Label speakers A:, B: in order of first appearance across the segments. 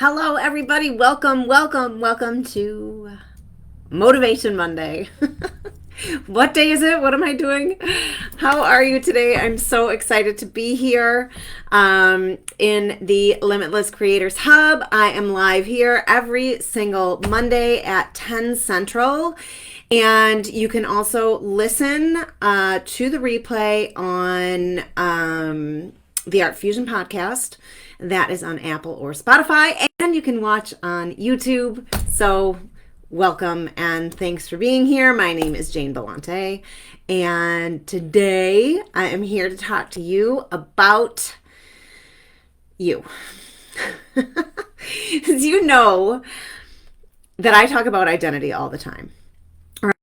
A: Hello, everybody. Welcome to Motivation Monday. What day is it? What am I doing? How are you today? I'm so excited to be here in the Limitless Creators Hub. I am live here every single Monday at 10 Central. And you can also listen to the replay on the Art Fusion podcast. That is on Apple or Spotify, and you can watch on YouTube. So welcome and thanks for being here. My name is Jane Bellante, and today I am here to talk to you about you. As you know that I talk about identity all the time.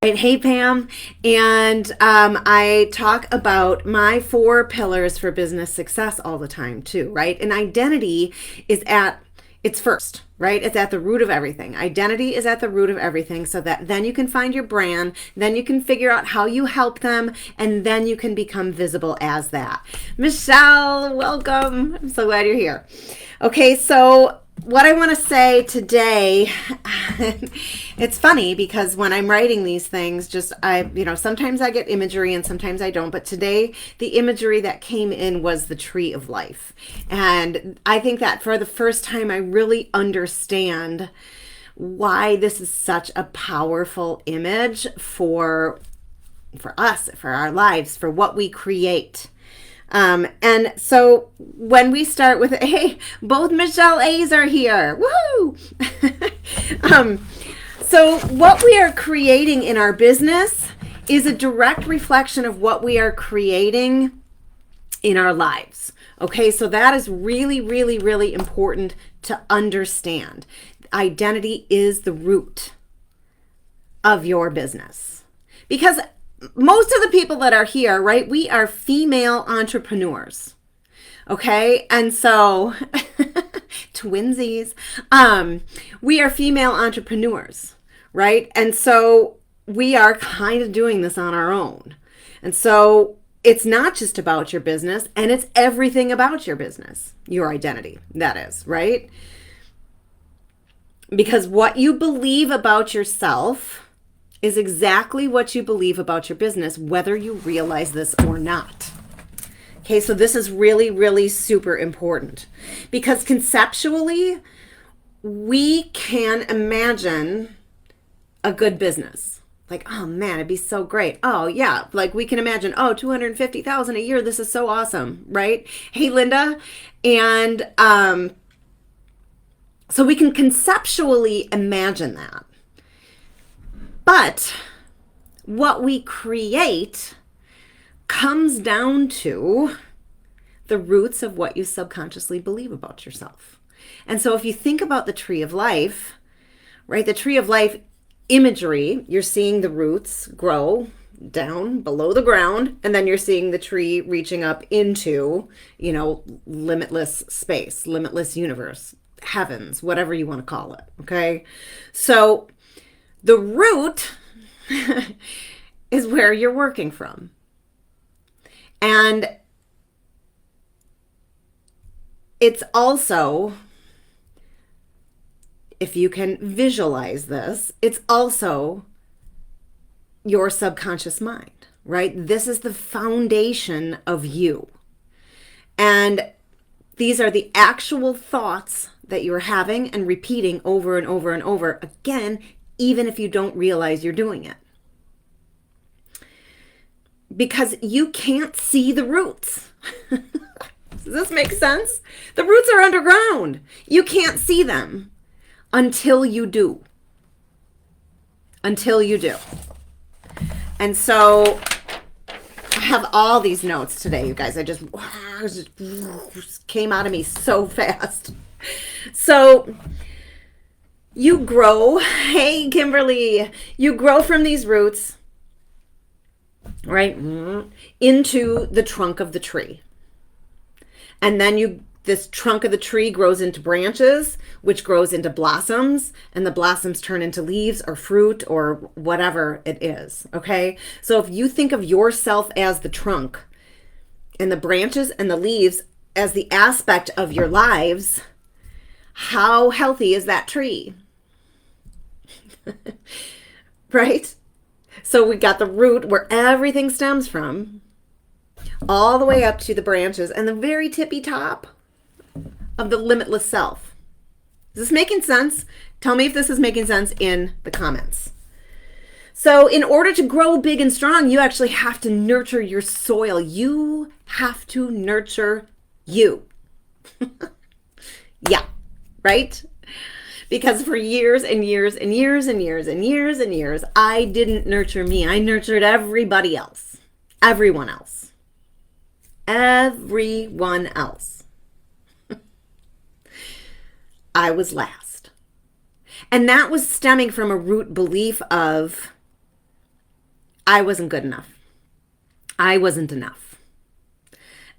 A: Right. Hey, Pam. And I talk about my 4 pillars for business success all the time too, right? And identity is it's first, right? It's at the root of everything. Identity is at the root of everything, so that then you can find your brand, then you can figure out how you help them, and then you can become visible as that. Michelle, welcome. I'm so glad you're here. Okay, so what I want to say today, it's funny because when I'm writing these things, sometimes I get imagery and sometimes I don't. But today, the imagery that came in was the tree of life. And I think that for the first time, I really understand why this is such a powerful image for us, for our lives, for what we create. And so when we start with, hey, both Michelle A's are here. Woo! So what we are creating in our business is a direct reflection of what we are creating in our lives. Okay, so that is really, really, really important to understand. Identity is the root of your business. Because most of the people that are here, right, we are female entrepreneurs. Okay, and so twinsies, we are female entrepreneurs, right? And so we are kind of doing this on our own. And so it's not just about your business, and it's everything about your business, your identity, that is, right? Because what you believe about yourself is exactly what you believe about your business, whether you realize this or not. Okay, so this is really, really super important because conceptually, we can imagine a good business. Like, oh man, it'd be so great. Oh yeah, like we can imagine, oh, $250,000 a year. This is so awesome, right? Hey, Linda. And so we can conceptually imagine that. But what we create comes down to the roots of what you subconsciously believe about yourself. And so if you think about the tree of life, right, the tree of life imagery, you're seeing the roots grow down below the ground, and then you're seeing the tree reaching up into, limitless space, limitless universe, heavens, whatever you want to call it. Okay. So the root is where you're working from. And it's also, if you can visualize this, it's also your subconscious mind, right? This is the foundation of you. And these are the actual thoughts that you're having and repeating over and over and over again, even if you don't realize you're doing it. Because you can't see the roots. Does this make sense? The roots are underground. You can't see them until you do. Until you do. And so I have all these notes today, you guys. I just came out of me so fast. So you grow, hey Kimberly, you grow from these roots, right, into the trunk of the tree. And then this trunk of the tree grows into branches, which grows into blossoms, and the blossoms turn into leaves or fruit or whatever it is, okay? So if you think of yourself as the trunk and the branches and the leaves as the aspect of your lives, how healthy is that tree? Right? So we got the root where everything stems from, all the way up to the branches and the very tippy top of the limitless self. Is this making sense? Tell me if this is making sense in the comments. So in order to grow big and strong, you actually have to nurture your soil. You have to nurture you. Yeah, right? Because for years and years and years and years and years and years, I didn't nurture me. I nurtured everybody else. Everyone else. Everyone else. I was last. And that was stemming from a root belief of I wasn't good enough. I wasn't enough.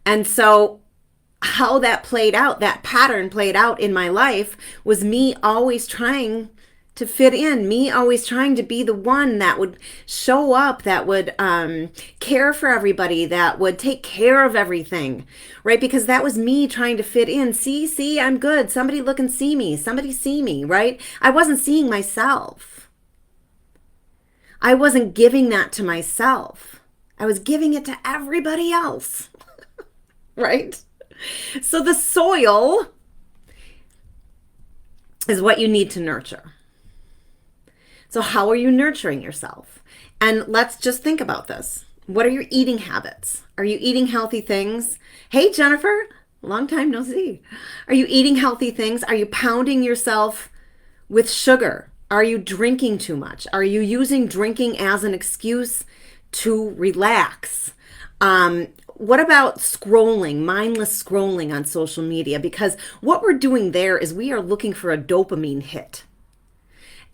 A: And so how that played out, that pattern played out in my life was me always trying to fit in, me always trying to be the one that would show up, that would care for everybody, that would take care of everything, right? Because that was me trying to fit in. See, I'm good. Somebody look and see me. Somebody see me, right? I wasn't seeing myself. I wasn't giving that to myself. I was giving it to everybody else, right? So the soil is what you need to nurture. So how are you nurturing yourself? And let's just think about this. What are your eating habits? Are you eating healthy things? Hey, Jennifer, long time no see. Are you eating healthy things? Are you pounding yourself with sugar? Are you drinking too much? Are you using drinking as an excuse to relax? What about scrolling, mindless scrolling on social media? Because what we're doing there is we are looking for a dopamine hit.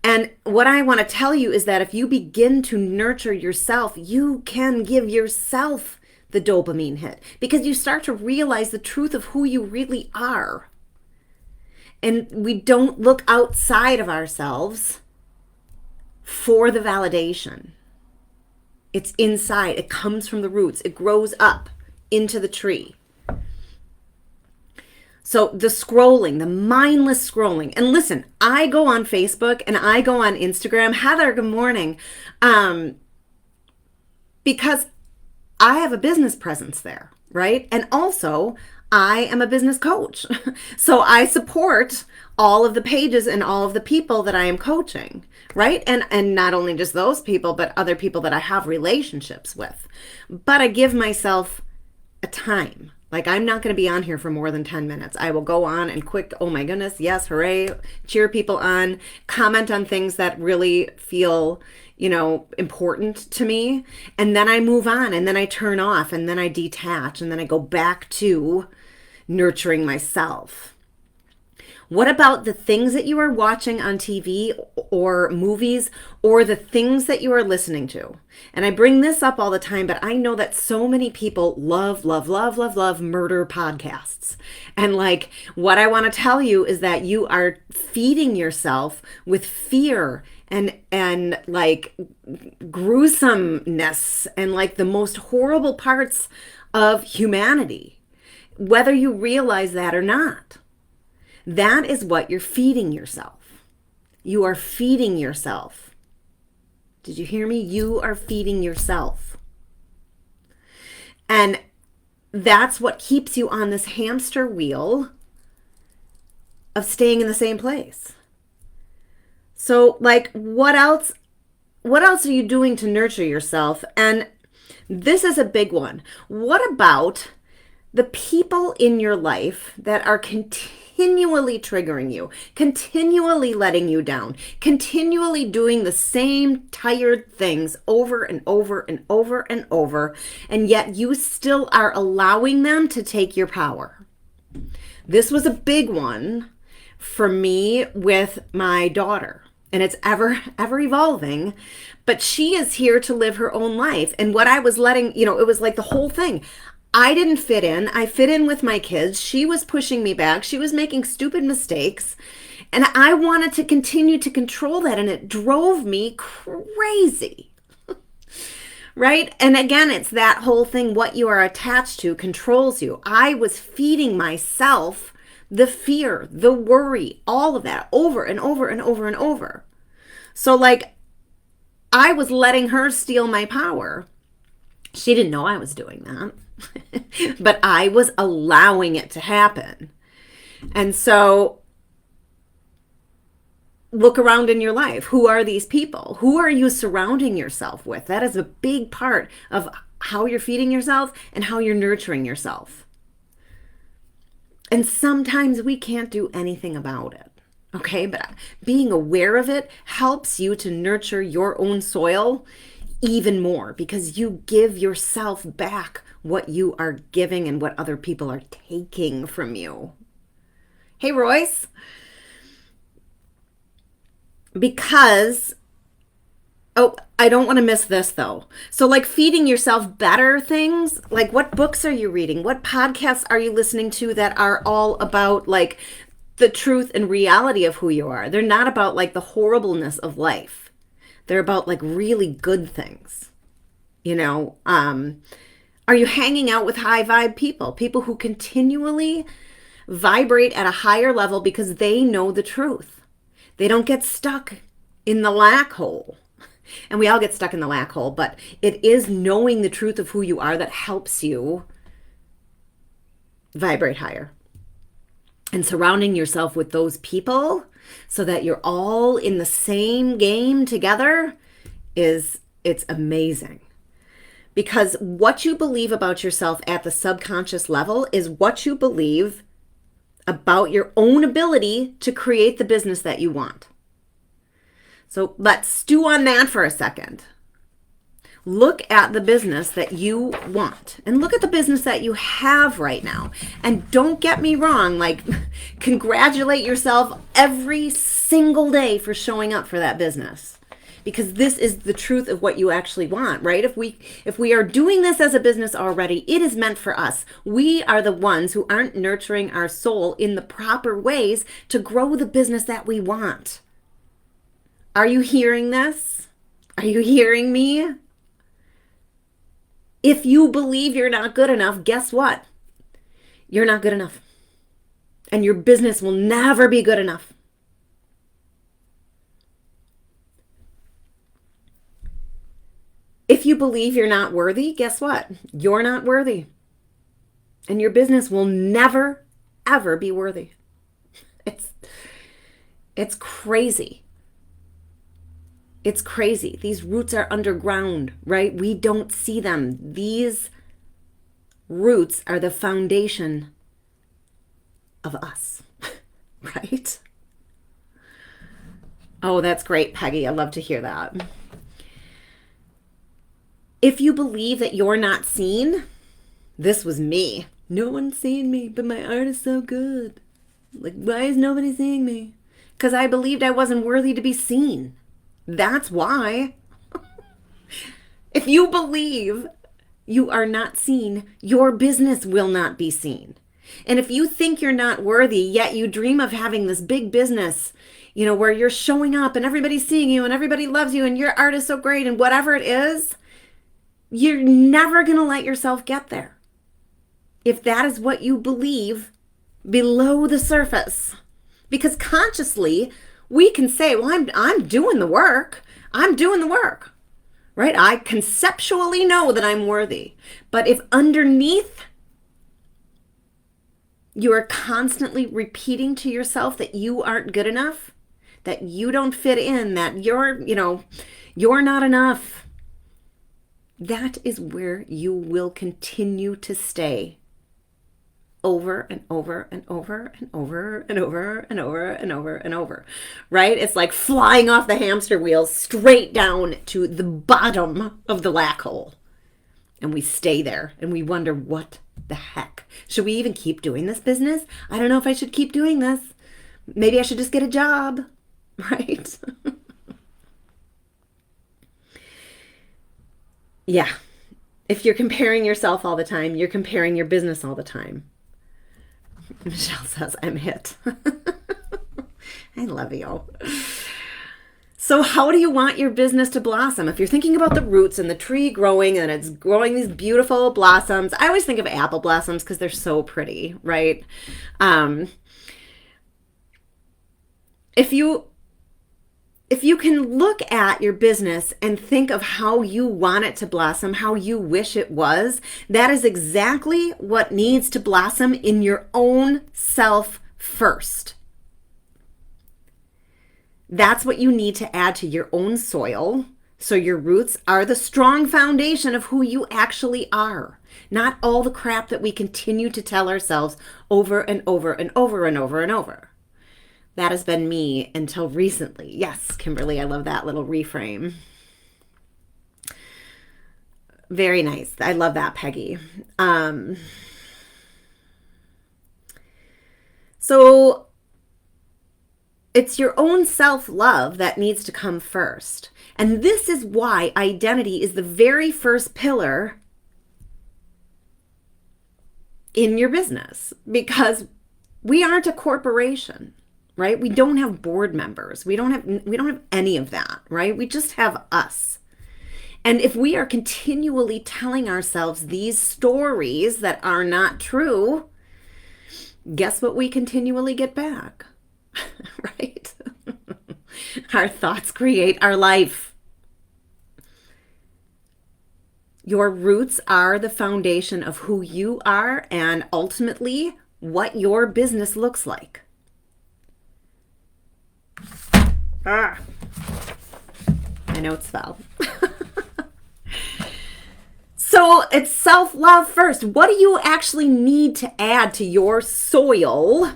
A: And what I want to tell you is that if you begin to nurture yourself, you can give yourself the dopamine hit because you start to realize the truth of who you really are. And we don't look outside of ourselves for the validation. It's inside. It comes from the roots. It grows up into the tree. So the scrolling, the mindless scrolling. And listen, I go on Facebook and I go on Instagram. Heather, good morning. Because I have a business presence there, right? And also, I am a business coach. So I support all of the pages and all of the people that I am coaching, right? And not only just those people, but other people that I have relationships with. But I give myself a time. Like, I'm not going to be on here for more than 10 minutes. I will go on and quick, oh my goodness, yes, hooray, cheer people on, comment on things that really feel, important to me. And then I move on, and then I turn off, and then I detach, and then I go back to nurturing myself. What about the things that you are watching on TV or movies or the things that you are listening to? And I bring this up all the time, but I know that so many people love murder podcasts. And what I want to tell you is that you are feeding yourself with fear and gruesomeness and the most horrible parts of humanity, whether you realize that or not. That is what you're feeding yourself. You are feeding yourself. Did you hear me? You are feeding yourself. And that's what keeps you on this hamster wheel of staying in the same place. So what else are you doing to nurture yourself? And this is a big one. What about the people in your life that are continually triggering you, continually letting you down, continually doing the same tired things over and over and over and over, and yet you still are allowing them to take your power? This was a big one for me with my daughter, and it's ever evolving, but she is here to live her own life. And what I was letting, it was the whole thing. I didn't fit in. I fit in with my kids. She was pushing me back. She was making stupid mistakes. And I wanted to continue to control that. And it drove me crazy. Right? And again, it's that whole thing. What you are attached to controls you. I was feeding myself the fear, the worry, all of that over and over and over and over. So like I was letting her steal my power. She didn't know I was doing that, but I was allowing it to happen. And so look around in your life. Who are these people? Who are you surrounding yourself with? That is a big part of how you're feeding yourself and how you're nurturing yourself. And sometimes we can't do anything about it. Okay, but being aware of it helps you to nurture your own soil even more because you give yourself back what you are giving and what other people are taking from you. Hey, Royce. Because, I don't want to miss this though. So like feeding yourself better things, like what books are you reading? What podcasts are you listening to that are all about like the truth and reality of who you are? They're not about like the horribleness of life. They're about like really good things. You know, are you hanging out with high vibe people who continually vibrate at a higher level because they know the truth? They don't get stuck in the lack hole. And we all get stuck in the lack hole, but it is knowing the truth of who you are that helps you vibrate higher. And surrounding yourself with those people so that you're all in the same game together it's amazing. Because what you believe about yourself at the subconscious level is what you believe about your own ability to create the business that you want. So let's stew on that for a second. Look at the business that you want and look at the business that you have right now. And don't get me wrong, like congratulate yourself every single day for showing up for that business. Because this is the truth of what you actually want, right? If we are doing this as a business already, it is meant for us. We are the ones who aren't nurturing our soul in the proper ways to grow the business that we want. Are you hearing this? Are you hearing me? If you believe you're not good enough, guess what? You're not good enough. And your business will never be good enough. If you believe you're not worthy, guess what? You're not worthy. And your business will never, ever be worthy. It's crazy. It's crazy. These roots are underground, right? We don't see them. These roots are the foundation of us, right? Oh, that's great, Peggy. I love to hear that. If you believe that you're not seen, this was me. No one's seeing me, but my art is so good. Like, why is nobody seeing me? Because I believed I wasn't worthy to be seen. That's why. If you believe you are not seen, your business will not be seen. And if you think you're not worthy, yet you dream of having this big business, you know, where you're showing up and everybody's seeing you and everybody loves you and your art is so great and whatever it is, you're never going to let yourself get there. If that is what you believe below the surface. Because consciously, we can say, well, I'm doing the work. I'm doing the work, right? I conceptually know that I'm worthy. But if underneath you are constantly repeating to yourself that you aren't good enough, that you don't fit in, that you're not enough, that is where you will continue to stay over and over and over and over and over and over and over and over, right? It's like flying off the hamster wheel straight down to the bottom of the black hole. And we stay there and we wonder, what the heck? Should we even keep doing this business? I don't know if I should keep doing this. Maybe I should just get a job, right? Yeah. If you're comparing yourself all the time, you're comparing your business all the time. Michelle says, I'm hit. I love you. So how do you want your business to blossom? If you're thinking about the roots and the tree growing and it's growing these beautiful blossoms, I always think of apple blossoms because they're so pretty, right? If you can look at your business and think of how you want it to blossom, how you wish it was, that is exactly what needs to blossom in your own self first. That's what you need to add to your own soil, so your roots are the strong foundation of who you actually are, not all the crap that we continue to tell ourselves over and over and over and over and over. That has been me until recently. Yes, Kimberly, I love that little reframe. Very nice. I love that, Peggy. So it's your own self-love that needs to come first. And this is why identity is the very first pillar in your business, because we aren't a corporation, right? We don't have board members. We don't have any of that, right? We just have us. And if we are continually telling ourselves these stories that are not true, guess what we continually get back? Right? Our thoughts create our life. Your roots are the foundation of who you are and ultimately what your business looks like. I know it's foul. So it's self-love first. What do you actually need to add to your soil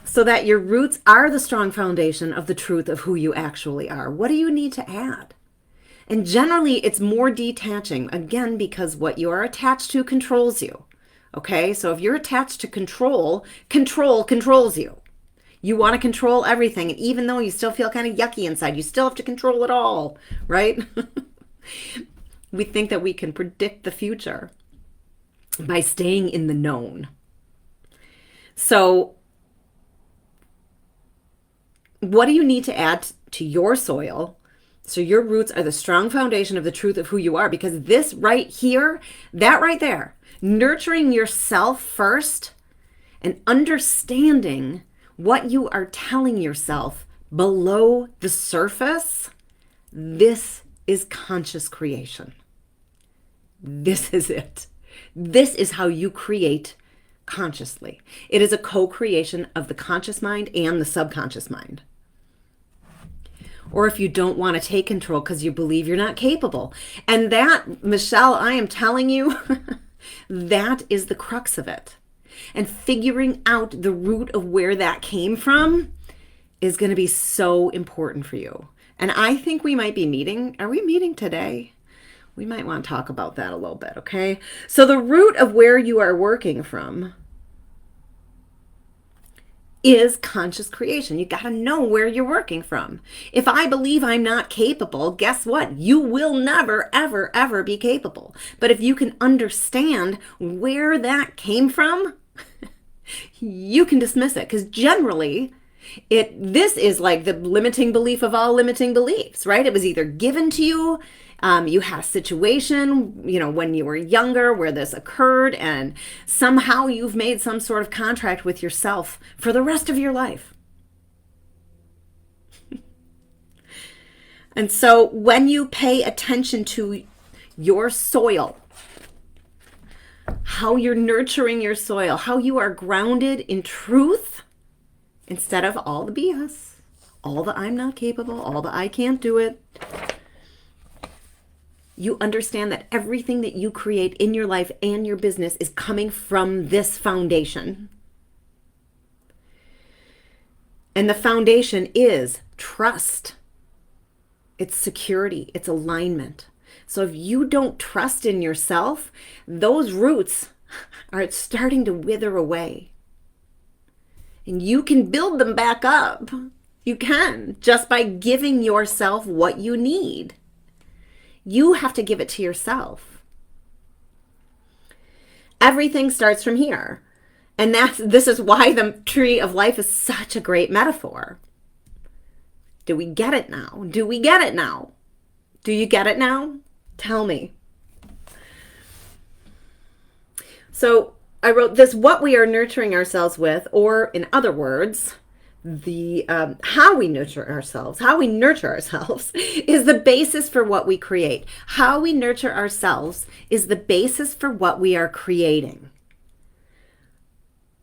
A: so that your roots are the strong foundation of the truth of who you actually are? What do you need to add? And generally, it's more detaching, again, because what you are attached to controls you. Okay, so if you're attached to control controls you. You want to control everything, and even though you still feel kind of yucky inside, you still have to control it all, right? We think that we can predict the future by staying in the known. So what do you need to add to your soil so your roots are the strong foundation of the truth of who you are? Because this right here, that right there, nurturing yourself first and understanding what you are telling yourself below the surface, this is conscious creation. This is it. This is how you create consciously. It is a co-creation of the conscious mind and the subconscious mind. Or if you don't want to take control because you believe you're not capable. And that, Michelle, I am telling you, that is the crux of it. And figuring out the root of where that came from is going to be so important for you. And I think we might be meeting. Are we meeting today? We might want to talk about that a little bit, okay? So the root of where you are working from is conscious creation. You got to know where you're working from. If I believe I'm not capable, guess what? You will never, ever, ever be capable. But if you can understand where that came from, you can dismiss it. Because generally, this is like the limiting belief of all limiting beliefs, right? It was either given to you, you had a situation, when you were younger where this occurred, and somehow you've made some sort of contract with yourself for the rest of your life. And so when you pay attention to your soil, how you're nurturing your soil, how you are grounded in truth instead of all the BS, all the I'm not capable, all the I can't do it, you understand that everything that you create in your life and your business is coming from this foundation. And the foundation is trust. It's security. It's alignment. So if you don't trust in yourself, those roots are starting to wither away. And you can build them back up. You can, just by giving yourself what you need. You have to give it to yourself. Everything starts from here. And this is why the tree of life is such a great metaphor. Do we get it now? Do we get it now? Do you get it now? Tell me. So I wrote this: what we are nurturing ourselves with, or in other words, the how we nurture ourselves, is the basis for what we create. How we nurture ourselves is the basis for what we are creating.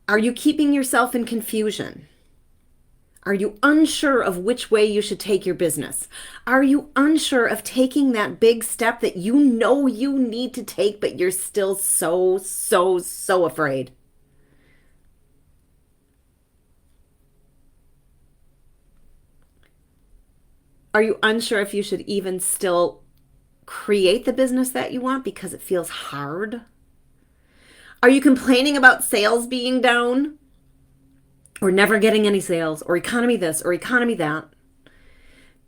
A: Are you keeping yourself in confusion? Are you unsure of which way you should take your business? Are you unsure of taking that big step that you know you need to take, but you're still so afraid? Are you unsure if you should even still create the business that you want because it feels hard? Are you complaining about sales being down or never getting any sales or economy this or economy that?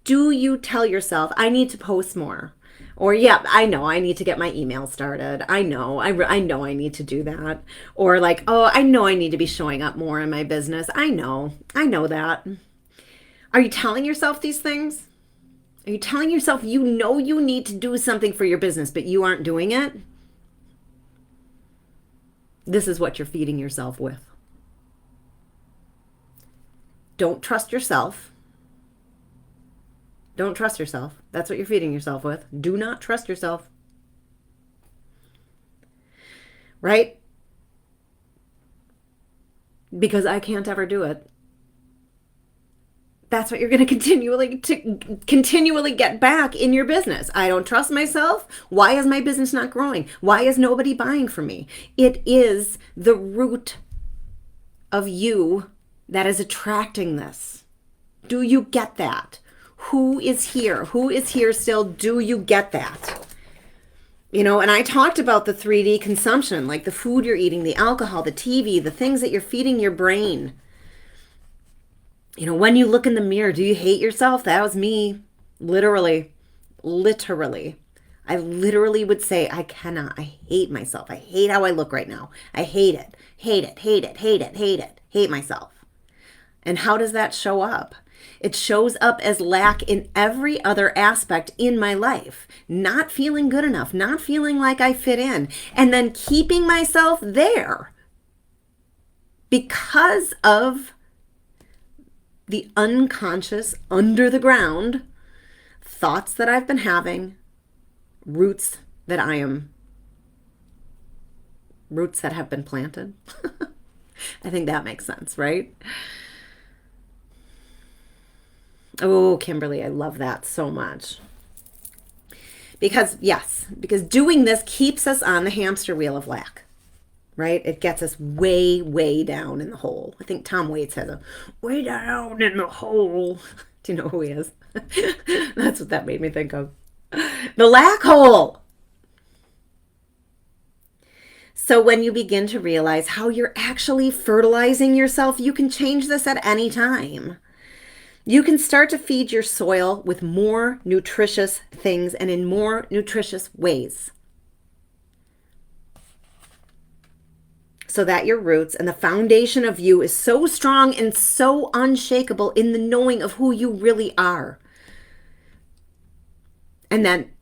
A: Do you tell yourself, I need to post more? Or, yeah, I know I need to get my email started. I know I need to do that. Or like, oh, I know I need to be showing up more in my business. I know that. Are you telling yourself these things? Are you telling yourself you know you need to do something for your business, but you aren't doing it? This is what you're feeding yourself with. Don't trust yourself. Don't trust yourself. That's what you're feeding yourself with. Do not trust yourself. Right? Because I can't ever do it. That's what you're going to continually get back in your business. I don't trust myself. Why is my business not growing? Why is nobody buying from me? It is the root of you that is attracting this. Do you get that? Who is here? Who is here still? Do you get that? You know, and I talked about the 3D consumption, like the food you're eating, the alcohol, the TV, the things that you're feeding your brain. You know, when you look in the mirror, do you hate yourself? That was me. Literally. I literally would say, I cannot. I hate myself. I hate how I look right now. I hate it. Hate myself. And how does that show up? It shows up as lack in every other aspect in my life. Not feeling good enough, not feeling like I fit in, and then keeping myself there because of the unconscious, under the ground thoughts that I've been having, roots that have been planted. I think that makes sense, right? Oh, Kimberly, I love that so much. Because doing this keeps us on the hamster wheel of lack, right? It gets us way down in the hole. I think Tom Waits has a way down in the hole. Do you know who he is? That's what that made me think of. The lack hole. So when you begin to realize how you're actually fertilizing yourself, you can change this at any time. You can start to feed your soil with more nutritious things and in more nutritious ways, so that your roots and the foundation of you is so strong and so unshakable in the knowing of who you really are. And then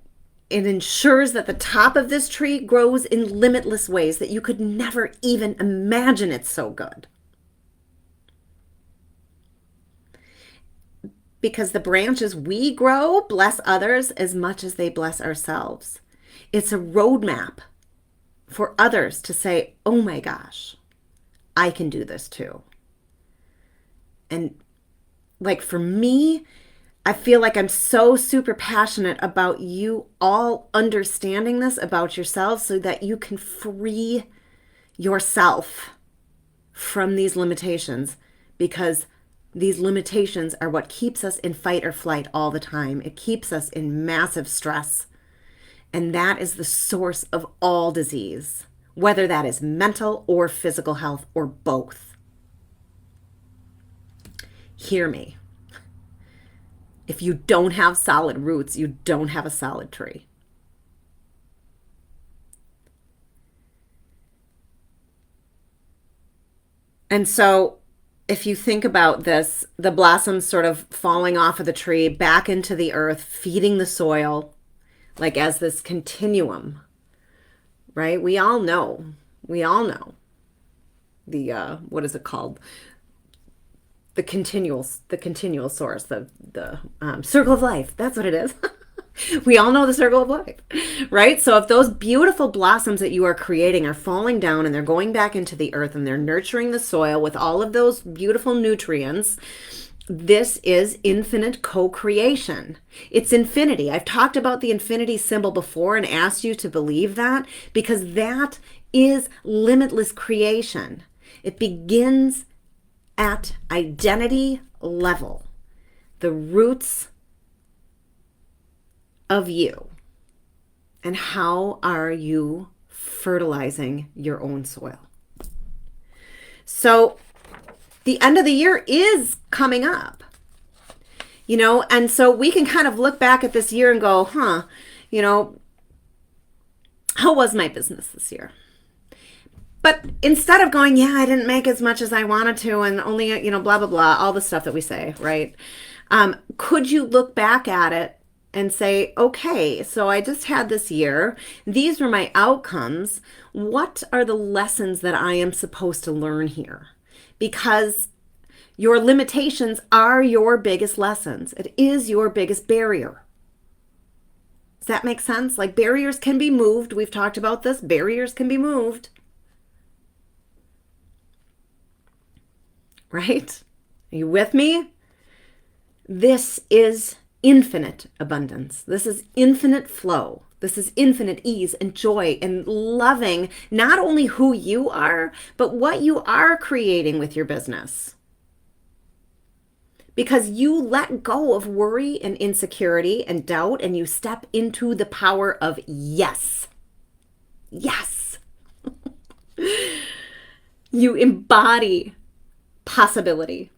A: it ensures that the top of this tree grows in limitless ways that you could never even imagine. It's so good. Because the branches we grow bless others as much as they bless ourselves. It's a roadmap for others to say, oh my gosh, I can do this too. And like for me, I feel like I'm so super passionate about you all understanding this about yourselves so that you can free yourself from these limitations, because these limitations are what keeps us in fight or flight all the time. It keeps us in massive stress. And that is the source of all disease, whether that is mental or physical health or both. Hear me. If you don't have solid roots, you don't have a solid tree. And so if you think about this, the blossoms sort of falling off of the tree back into the earth, feeding the soil, like as this continuum, right? We all know the, what is it called? the continual source, the circle of life. That's what it is. We all know the circle of life, right? So if those beautiful blossoms that you are creating are falling down and they're going back into the earth and they're nurturing the soil with all of those beautiful nutrients, this is infinite co-creation. It's infinity. I've talked about the infinity symbol before and asked you to believe that, because that is limitless creation. It begins at identity level, the roots of you. And how are you fertilizing your own soil? So the end of the year is coming up, and so we can kind of look back at this year and go, how was my business this year? But instead of going, yeah, I didn't make as much as I wanted to, and only, blah, blah, blah, all the stuff that we say, right? Could you look back at it and say, okay, so I just had this year. These were my outcomes. What are the lessons that I am supposed to learn here? Because your limitations are your biggest lessons. It is your biggest barrier. Does that make sense? Like, barriers can be moved. We've talked about this. Barriers can be moved. Right? Are you with me? This is infinite abundance. This is infinite flow. This is infinite ease and joy and loving not only who you are, but what you are creating with your business. Because you let go of worry and insecurity and doubt, and you step into the power of yes. Yes. You embody possibility.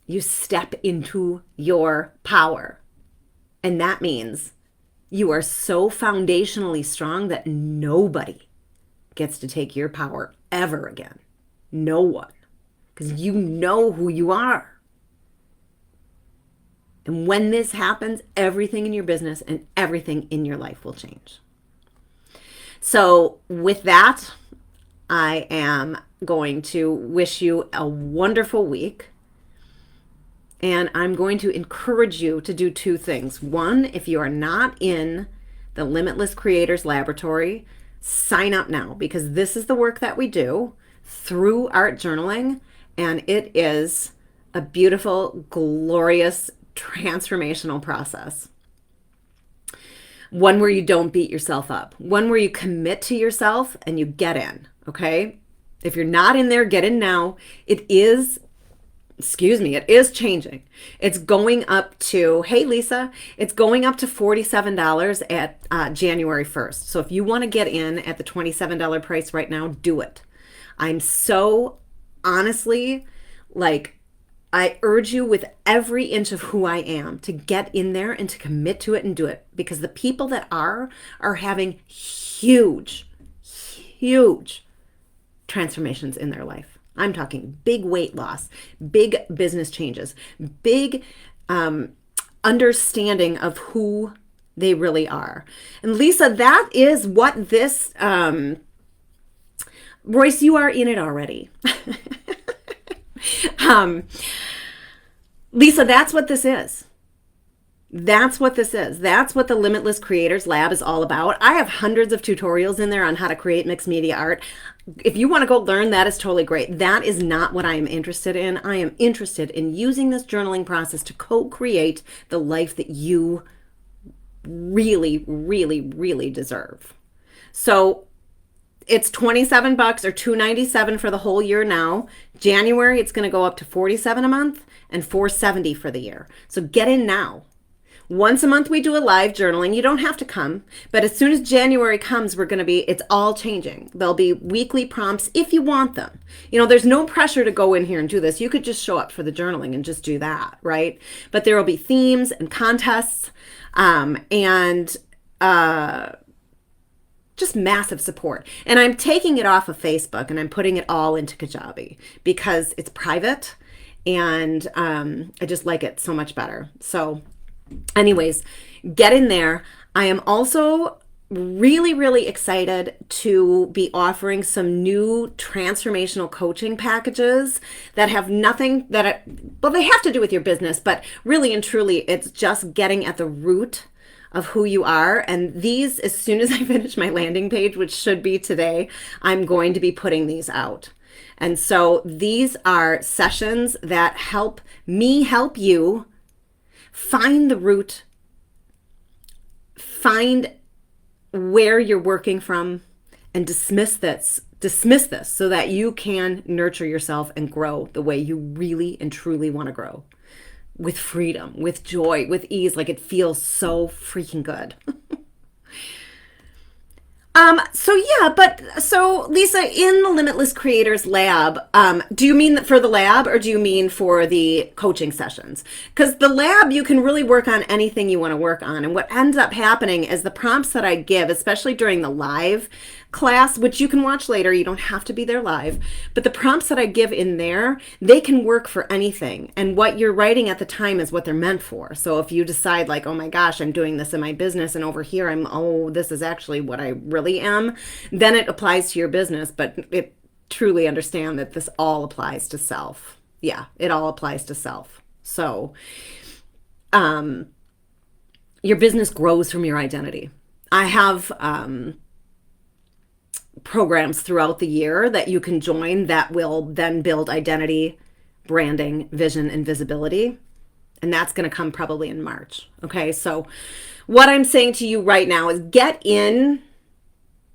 A: You step into your power. And that means you are so foundationally strong that nobody gets to take your power ever again. No one. Because you know who you are. And when this happens, everything in your business and everything in your life will change. So with that, I am going to wish you a wonderful week. And I'm going to encourage you to do two things. One, if you are not in the Limitless Creators Laboratory, sign up now, because this is the work that we do through art journaling. And it is a beautiful, glorious, transformational process. One where you don't beat yourself up. One where you commit to yourself and you get in, okay? If you're not in there, get in now. It is changing. It's going up to, hey Lisa, it's going up to $47 at January 1st. So if you want to get in at the $27 price right now, do it. I'm so honestly, I urge you with every inch of who I am to get in there and to commit to it and do it, because the people that are having huge transformations in their life. I'm talking big weight loss, big business changes, big understanding of who they really are. And Lisa, that is what this, Royce, you are in it already. Lisa, that's what this is. That's what this is. That's what the Limitless Creators Lab is all about. I have hundreds of tutorials in there on how to create mixed media art. If you want to go learn, that is totally great. That is not what I am interested in. I am interested in using this journaling process to co-create the life that you really, really, really deserve. So it's $27 or $297 for the whole year now. January, it's going to go up to $47 a month and $470 for the year. So get in now. Once a month we do a live journaling. You don't have to come, but as soon as January comes, it's all changing. There'll be weekly prompts if you want them. There's no pressure to go in here and do this. You could just show up for the journaling and just do that, right? But there will be themes and contests and just massive support. And I'm taking it off of Facebook and I'm putting it all into Kajabi because it's private and I just like it so much better. So anyways, get in there. I am also really, really excited to be offering some new transformational coaching packages that have nothing well, they have to do with your business, but really and truly, it's just getting at the root of who you are. And these, as soon as I finish my landing page, which should be today, I'm going to be putting these out. And so these are sessions that help me help you find the root, find where you're working from, and dismiss this so that you can nurture yourself and grow the way you really and truly want to grow, with freedom, with joy, with ease. Like, it feels so freaking good. So Lisa, in the Limitless Creators Lab, do you mean for the lab, or do you mean for the coaching sessions? Because the lab, you can really work on anything you want to work on. And what ends up happening is the prompts that I give, especially during the live class, which you can watch later, you don't have to be there live, but the prompts that I give in there, they can work for anything. And what you're writing at the time is what they're meant for. So if you decide like, oh my gosh, I'm doing this in my business, and over here this is actually what I really am, then it applies to your business. But it truly understand that this all applies to self. Yeah, it all applies to self. So your business grows from your identity. I have programs throughout the year that you can join that will then build identity, branding, vision, and visibility. And that's going to come probably in March. Okay, so what I'm saying to you right now is get in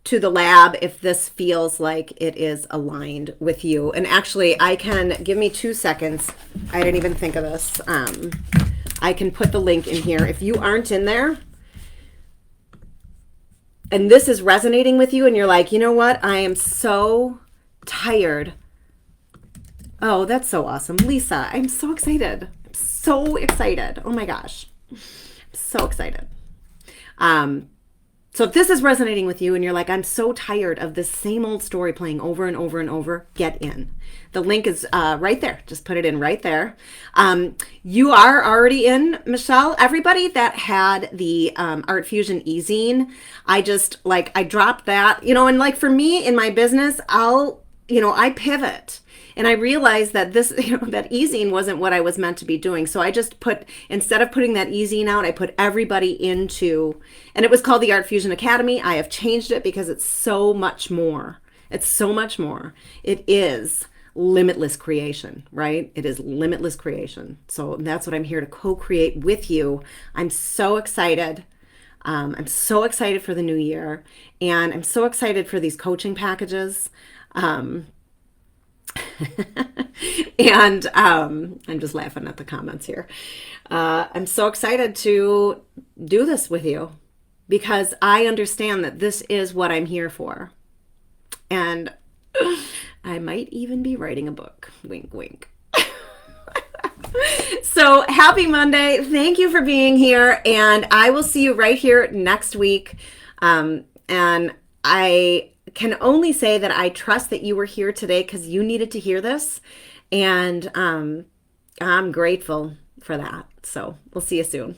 A: to the lab if this feels like it is aligned with you. And actually, give me 2 seconds. I didn't even think of this. I can put the link in here. If you aren't in there, and this is resonating with you, and you're like, you know what? I am so tired. Oh, that's so awesome. Lisa, I'm so excited. I'm so excited. Oh my gosh. I'm so excited. So if this is resonating with you and you're like, I'm so tired of this same old story playing over and over and over, get in. The link is right there. Just put it in right there. You are already in, Michelle. Everybody that had the Art Fusion e-zine, I dropped that, and like for me in my business, I pivot. And I realized that that e-zine wasn't what I was meant to be doing. So I just instead of putting that e-zine out, I put everybody into, and it was called the Art Fusion Academy. I have changed it because it's so much more. It's so much more. It is limitless creation, right? It is limitless creation. So that's what I'm here to co-create with you. I'm so excited. I'm so excited for the new year. And I'm so excited for these coaching packages. And I'm just laughing at the comments here. I'm so excited to do this with you because I understand that this is what I'm here for. And I might even be writing a book. Wink, wink. So happy Monday. Thank you for being here. And I will see you right here next week. And I can only say that I trust that you were here today because you needed to hear this. And I'm grateful for that. So we'll see you soon.